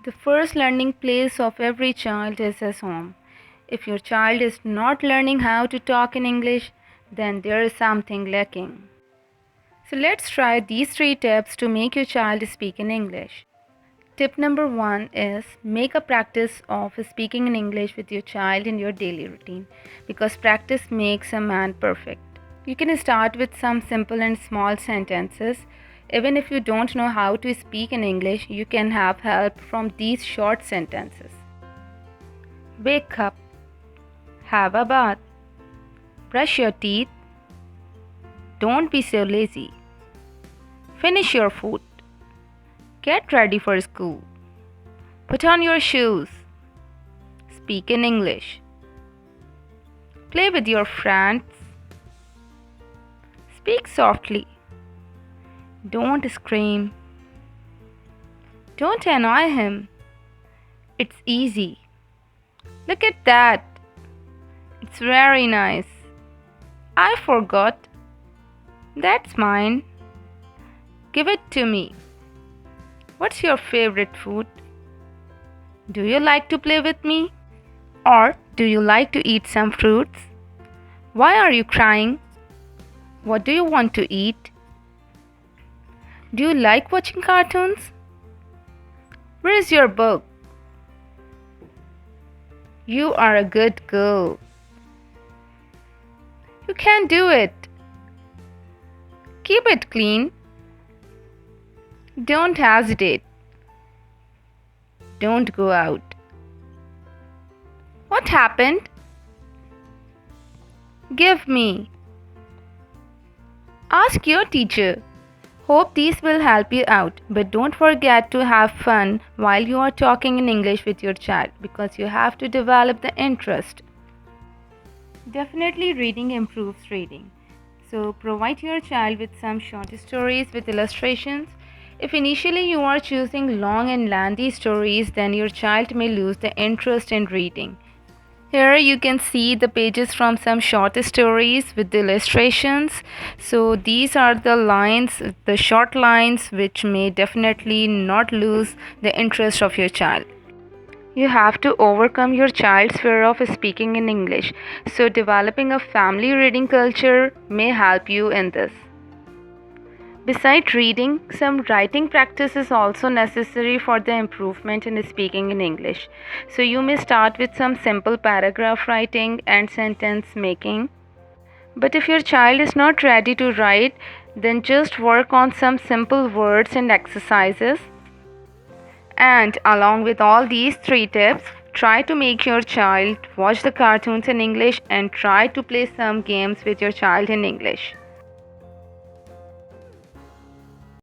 The first learning place of every child is his home. If your child is not learning how to talk in English, then there is something lacking. So let's try these 3 tips to make your child speak in English. Tip number 1 is make a practice of speaking in English with your child in your daily routine because practice makes a man perfect. You can start with some simple and small sentences. Even if you don't know how to speak in English, you can have help from these short sentences. Wake up, have a bath, brush your teeth, don't be so lazy, finish your food, get ready for school, put on your shoes, speak in English, play with your friends, speak softly, don't scream, don't annoy him. It's easy. Look at that. It's very nice. I forgot. That's mine. Give it to me. What's your favorite food? Do you like to play with me? Or do you like to eat some fruits? Why are you crying? What do you want to eat? Do you like watching cartoons? Where is your book? You are a good girl. You can do it. Keep it clean. Don't hesitate. Don't go out. What happened? Give me. Ask your teacher. Hope these will help you out, but don't forget to have fun while you are talking in English with your child because you have to develop the interest. Definitely reading improves reading. So provide your child with some short stories with illustrations. If initially you are choosing long and lengthy stories, then your child may lose the interest in reading. Here you can see the pages from some short stories with the illustrations. So these are the lines, the short lines which may definitely not lose the interest of your child. You have to overcome your child's fear of speaking in English. So developing a family reading culture may help you in this. Besides reading, some writing practice is also necessary for the improvement in speaking in English. So you may start with some simple paragraph writing and sentence making. But if your child is not ready to write, then just work on some simple words and exercises. And along with all these 3 tips, try to make your child watch the cartoons in English and try to play some games with your child in English.